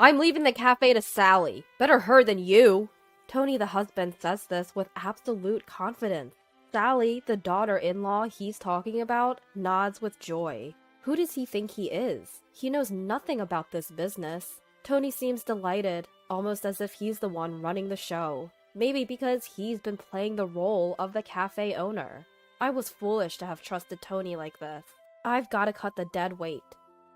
I'm leaving the cafe to Sally. Better her than you. Tony, the husband, says this with absolute confidence. Sally, the daughter-in-law he's talking about, nods with joy. Who does he think he is? He knows nothing about this business. Tony seems delighted, almost as if he's the one running the show. Maybe because he's been playing the role of the cafe owner. I was foolish to have trusted Tony like this. I've got to cut the dead weight.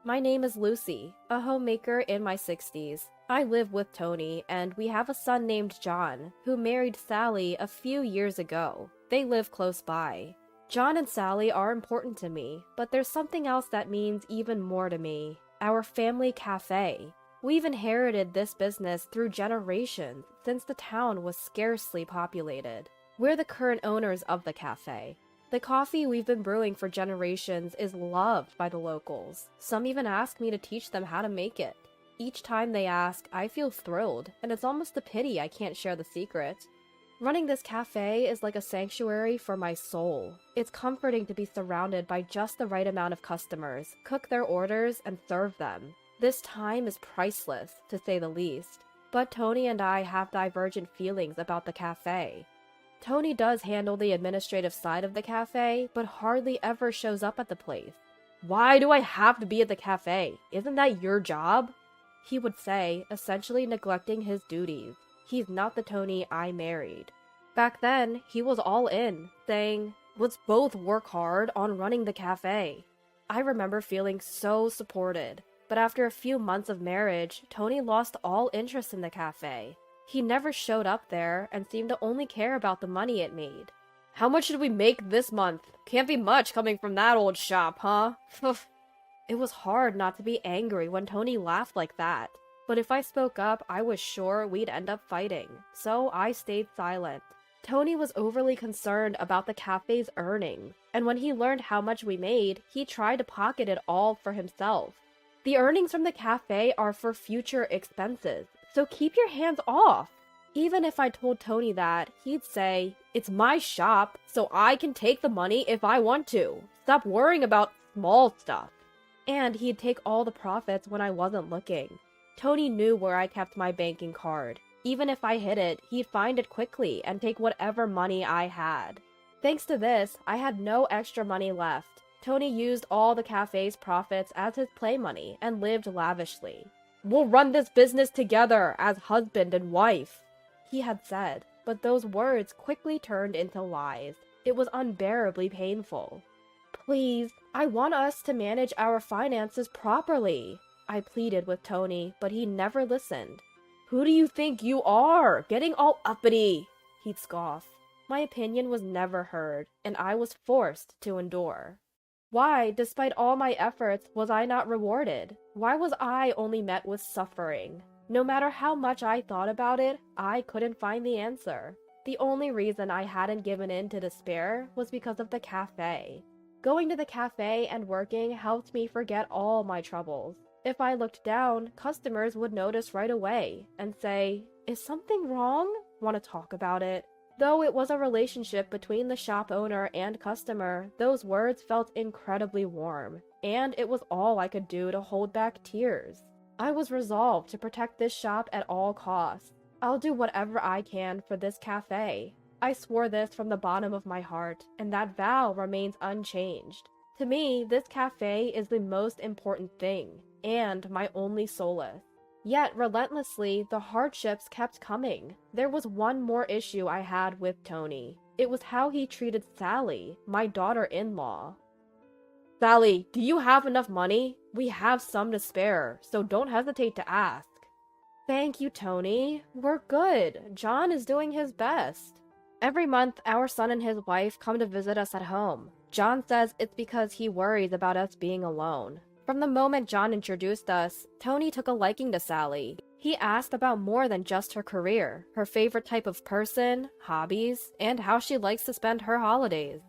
My name is Lucy, a homemaker in my 60s. I live with Tony, and we have a son named John, who married Sally a few years ago. They live close by. John and Sally are important to me, but there's something else that means even more to me. Our family cafe. We've inherited this business through generations, since the town was scarcely populated. We're the current owners of the cafe. The coffee we've been brewing for generations is loved by the locals. Some even ask me to teach them how to make it. Each time they ask, I feel thrilled, and it's almost a pity I can't share the secret. Running this cafe is like a sanctuary for my soul. It's comforting to be surrounded by just the right amount of customers, cook their orders, and serve them. This time is priceless, to say the least. But Tony and I have divergent feelings about the cafe. Tony does handle the administrative side of the cafe, but hardly ever shows up at the place. Why do I have to be at the cafe? Isn't that your job? He would say, essentially neglecting his duties. He's not the Tony I married. Back then, he was all in, saying, let's both work hard on running the cafe. I remember feeling so supported, but after a few months of marriage, Tony lost all interest in the cafe. He never showed up there and seemed to only care about the money it made. How much did we make this month? Can't be much coming from that old shop, huh? It was hard not to be angry when Tony laughed like that. But if I spoke up, I was sure we'd end up fighting, so I stayed silent. Tony was overly concerned about the cafe's earnings, and when he learned how much we made, he tried to pocket it all for himself. The earnings from the cafe are for future expenses, so keep your hands off. Even if I told Tony that, he'd say, it's my shop, so I can take the money if I want to. Stop worrying about small stuff. And he'd take all the profits when I wasn't looking. Tony knew where I kept my banking card. Even if I hid it, he'd find it quickly and take whatever money I had. Thanks to this, I had no extra money left. Tony used all the cafe's profits as his play money and lived lavishly. We'll run this business together as husband and wife, he had said, but those words quickly turned into lies. It was unbearably painful. Please, I want us to manage our finances properly, I pleaded with Tony, but he never listened. Who do you think you are, getting all uppity? He'd scoff. My opinion was never heard, and I was forced to endure. Why, despite all my efforts, was I not rewarded? Why was I only met with suffering? No matter how much I thought about it, I couldn't find the answer. The only reason I hadn't given in to despair was because of the cafe. Going to the cafe and working helped me forget all my troubles. If I looked down, customers would notice right away and say, is something wrong? Want to talk about it? Though it was a relationship between the shop owner and customer, those words felt incredibly warm, and it was all I could do to hold back tears. I was resolved to protect this shop at all costs. I'll do whatever I can for this cafe. I swore this from the bottom of my heart, and that vow remains unchanged. To me, this cafe is the most important thing, and my only solace. Yet, relentlessly, the hardships kept coming. There was one more issue I had with Tony. It was how he treated Sally, my daughter-in-law. Sally, do you have enough money? We have some to spare, so don't hesitate to ask. Thank you, Tony. We're good. John is doing his best. Every month, our son and his wife come to visit us at home. John says it's because he worries about us being alone. From the moment John introduced us, Tony took a liking to Sally. He asked about more than just her career, her favorite type of person, hobbies, and how she likes to spend her holidays.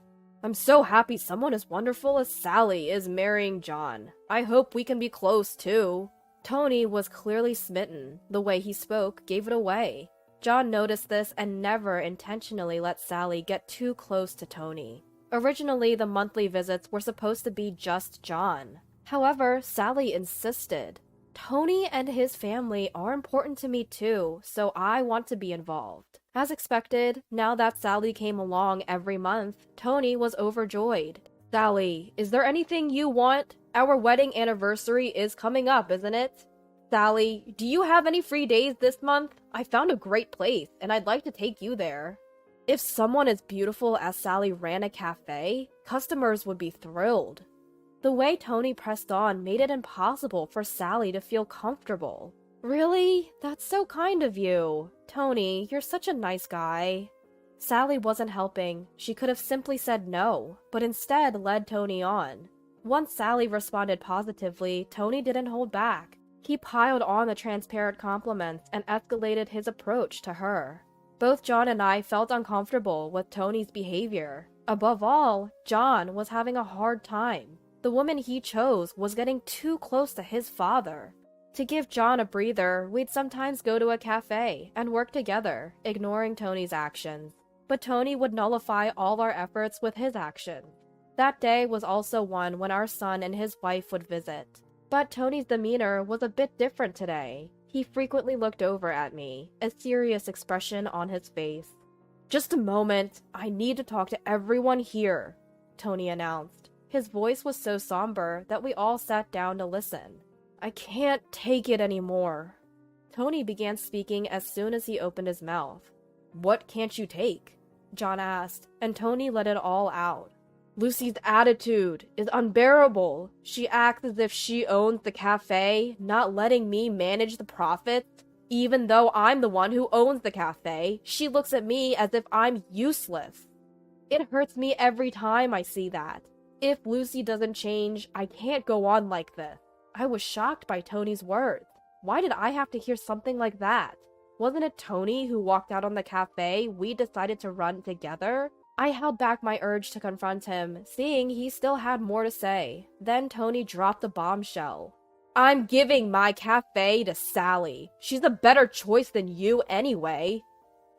I'm so happy someone as wonderful as Sally is marrying John. I hope we can be close, too. Tony was clearly smitten. The way he spoke gave it away. John noticed this and never intentionally let Sally get too close to Tony. Originally, the monthly visits were supposed to be just John. However, Sally insisted. Tony and his family are important to me too, so I want to be involved. As expected, now that Sally came along every month, Tony was overjoyed. Sally, is there anything you want? Our wedding anniversary is coming up, isn't it? Sally, do you have any free days this month? I found a great place, and I'd like to take you there. If someone as beautiful as Sally ran a cafe, customers would be thrilled. The way Tony pressed on made it impossible for Sally to feel comfortable. Really? That's so kind of you. Tony, you're such a nice guy. Sally wasn't helping. She could have simply said no, but instead led Tony on. Once Sally responded positively, Tony didn't hold back. He piled on the transparent compliments and escalated his approach to her. Both John and I felt uncomfortable with Tony's behavior. Above all, John was having a hard time. The woman he chose was getting too close to his father. To give John a breather, we'd sometimes go to a cafe and work together, ignoring Tony's actions. But Tony would nullify all our efforts with his actions. That day was also one when our son and his wife would visit. But Tony's demeanor was a bit different today. He frequently looked over at me, a serious expression on his face. "Just a moment, I need to talk to everyone here," Tony announced. His voice was so somber that we all sat down to listen. "I can't take it anymore." Tony began speaking as soon as he opened his mouth. "What can't you take?" John asked, and Tony let it all out. "Lucy's attitude is unbearable. She acts as if she owns the cafe, not letting me manage the profits. Even though I'm the one who owns the cafe, she looks at me as if I'm useless. It hurts me every time I see that. If Lucy doesn't change, I can't go on like this." I was shocked by Tony's words. Why did I have to hear something like that? Wasn't it Tony who walked out on the cafe we decided to run together? I held back my urge to confront him, seeing he still had more to say. Then Tony dropped the bombshell. "I'm giving my cafe to Sally. She's a better choice than you anyway."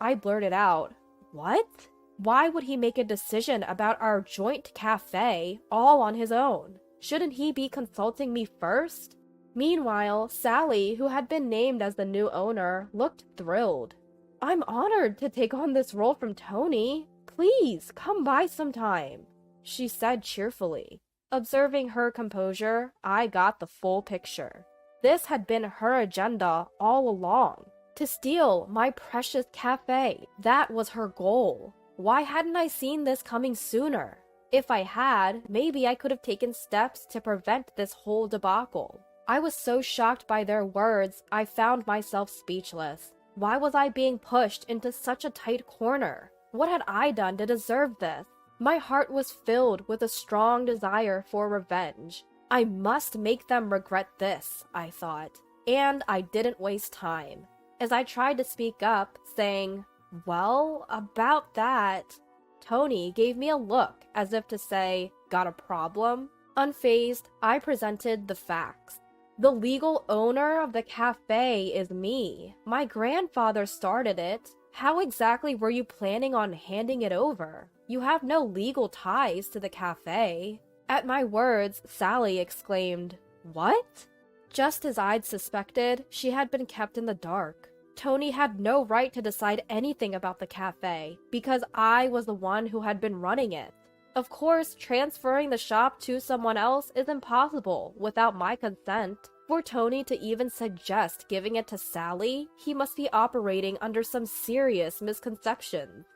I blurted out, "What? Why would he make a decision about our joint cafe all on his own? Shouldn't he be consulting me first?" Meanwhile, Sally, who had been named as the new owner, looked thrilled. "I'm honored to take on this role from Tony. Please, come by sometime," she said cheerfully. Observing her composure, I got the full picture. This had been her agenda all along. To steal my precious cafe. That was her goal. Why hadn't I seen this coming sooner? If I had, maybe I could have taken steps to prevent this whole debacle. I was so shocked by their words, I found myself speechless. Why was I being pushed into such a tight corner? What had I done to deserve this? My heart was filled with a strong desire for revenge. I must make them regret this, I thought. And I didn't waste time. As I tried to speak up, saying, "Well, about that," Tony gave me a look as if to say, "Got a problem?" Unfazed, I presented the facts. The legal owner of the cafe is me. My grandfather started it. How exactly were you planning on handing it over? You have no legal ties to the cafe. At my words, Sally exclaimed, "What?" Just as I'd suspected, she had been kept in the dark. Tony had no right to decide anything about the cafe, because I was the one who had been running it. Of course, transferring the shop to someone else is impossible without my consent. For Tony to even suggest giving it to Sally, he must be operating under some serious misconceptions.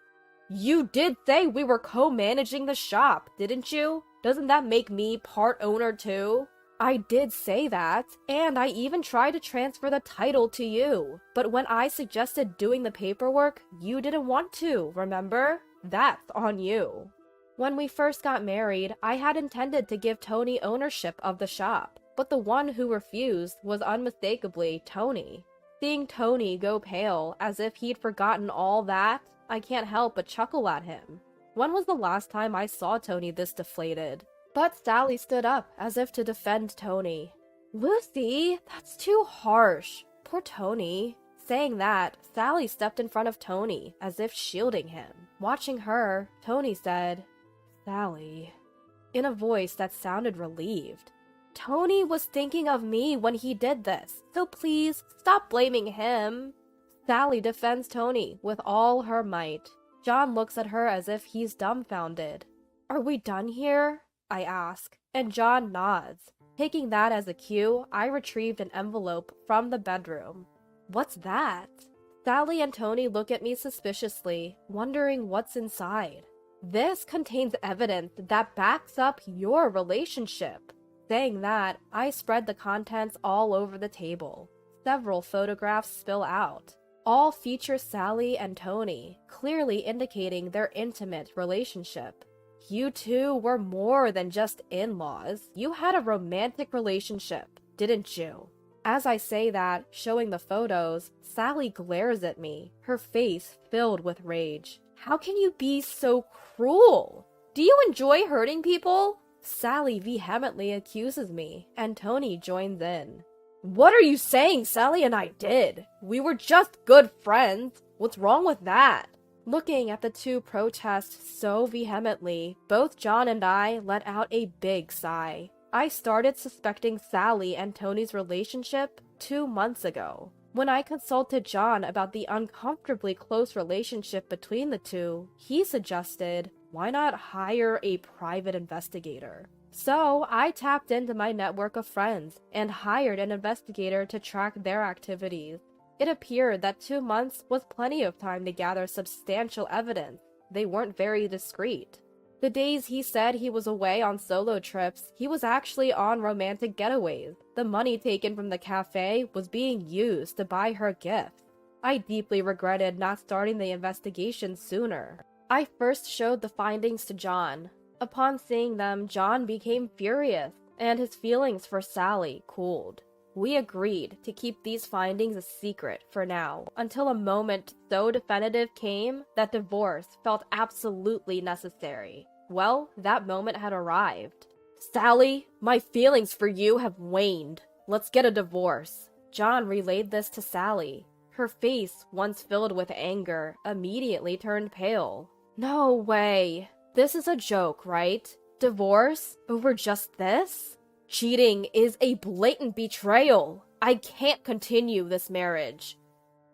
"You did say we were co-managing the shop, didn't you? Doesn't that make me part owner too?" "I did say that, and I even tried to transfer the title to you. But when I suggested doing the paperwork, you didn't want to, remember? That's on you." When we first got married, I had intended to give Tony ownership of the shop. But the one who refused was unmistakably Tony. Seeing Tony go pale as if he'd forgotten all that, I can't help but chuckle at him. When was the last time I saw Tony this deflated? But Sally stood up as if to defend Tony. "Lucy, that's too harsh. Poor Tony." Saying that, Sally stepped in front of Tony as if shielding him. Watching her, Tony said, "Sally," in a voice that sounded relieved. Tony was thinking of me when he did this, so please stop blaming him. Sally defends Tony with all her might. John looks at her as if he's dumbfounded. Are we done here? I ask, and John nods. Taking that as a cue, I retrieved an envelope from the bedroom. What's that? Sally and Tony look at me suspiciously, wondering what's inside. This contains evidence that backs up your relationship. Saying that, I spread the contents all over the table. Several photographs spill out. All feature Sally and Tony, clearly indicating their intimate relationship. You two were more than just in-laws. You had a romantic relationship, didn't you? As I say that, showing the photos, Sally glares at me, her face filled with rage. How can you be so cruel? Do you enjoy hurting people? Sally vehemently accuses me, and Tony joins in. What are you saying Sally and I did? We were just good friends. What's wrong with that? Looking at the two protest so vehemently, both John and I let out a big sigh. I started suspecting Sally and Tony's relationship 2 months ago. When I consulted John about the uncomfortably close relationship between the two, he suggested, why not hire a private investigator? So I tapped into my network of friends and hired an investigator to track their activities. It appeared that 2 months was plenty of time to gather substantial evidence. They weren't very discreet. The days he said he was away on solo trips, he was actually on romantic getaways. The money taken from the cafe was being used to buy her gifts. I deeply regretted not starting the investigation sooner. I first showed the findings to John. Upon seeing them, John became furious, and his feelings for Sally cooled. We agreed to keep these findings a secret for now, until a moment so definitive came that divorce felt absolutely necessary. Well, that moment had arrived. Sally, my feelings for you have waned. Let's get a divorce. John relayed this to Sally. Her face, once filled with anger, immediately turned pale. No way. This is a joke, right? Divorce? Over just this? Cheating is a blatant betrayal. I can't continue this marriage.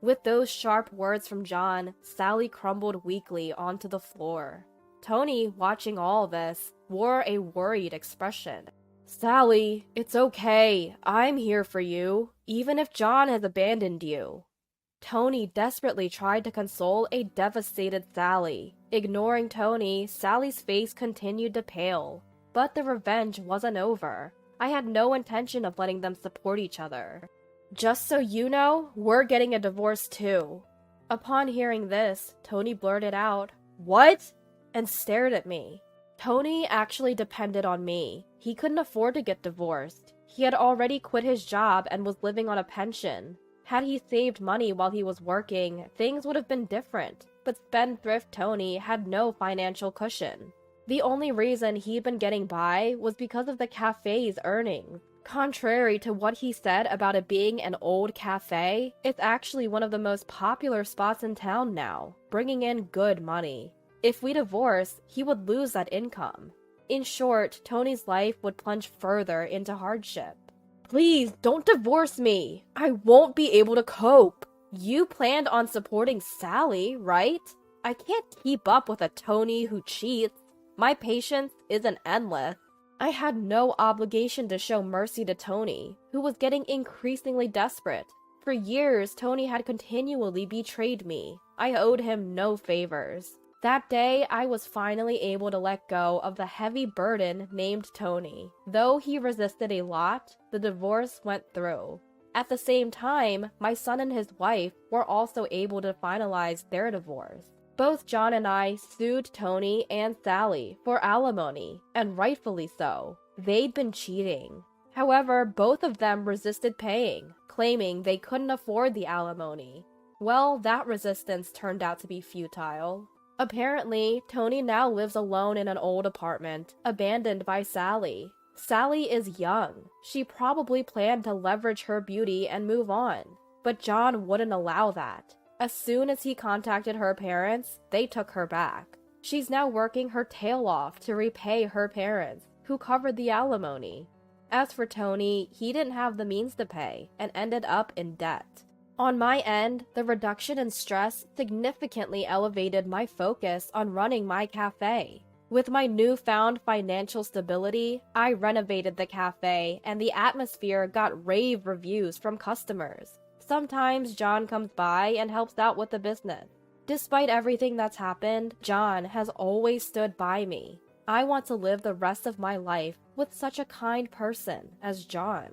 With those sharp words from John, Sally crumbled weakly onto the floor. Tony, watching all this, wore a worried expression. Sally, it's okay. I'm here for you, even if John has abandoned you. Tony desperately tried to console a devastated Sally. Ignoring Tony, Sally's face continued to pale. But the revenge wasn't over. I had no intention of letting them support each other. Just so you know, we're getting a divorce too. Upon hearing this, Tony blurted out, What? And stared at me. Tony actually depended on me. He couldn't afford to get divorced. He had already quit his job and was living on a pension. Had he saved money while he was working, things would have been different, but spendthrift Tony had no financial cushion. The only reason he'd been getting by was because of the cafe's earnings. Contrary to what he said about it being an old cafe, it's actually one of the most popular spots in town now, bringing in good money. If we divorce, he would lose that income. In short, Tony's life would plunge further into hardship. Please, don't divorce me. I won't be able to cope. You planned on supporting Sally, right? I can't keep up with a Tony who cheats. My patience isn't endless. I had no obligation to show mercy to Tony, who was getting increasingly desperate. For years, Tony had continually betrayed me. I owed him no favors. That day, I was finally able to let go of the heavy burden named Tony. Though he resisted a lot, the divorce went through. At the same time, my son and his wife were also able to finalize their divorce. Both John and I sued Tony and Sally for alimony, and rightfully so. They'd been cheating. However, both of them resisted paying, claiming they couldn't afford the alimony. Well, that resistance turned out to be futile. Apparently, Tony now lives alone in an old apartment, abandoned by Sally. Sally is young. She probably planned to leverage her beauty and move on, but John wouldn't allow that. As soon as he contacted her parents, they took her back. She's now working her tail off to repay her parents, who covered the alimony. As for Tony, he didn't have the means to pay and ended up in debt. On my end, the reduction in stress significantly elevated my focus on running my cafe. With my newfound financial stability, I renovated the cafe and the atmosphere got rave reviews from customers. Sometimes John comes by and helps out with the business. Despite everything that's happened, John has always stood by me. I want to live the rest of my life with such a kind person as John.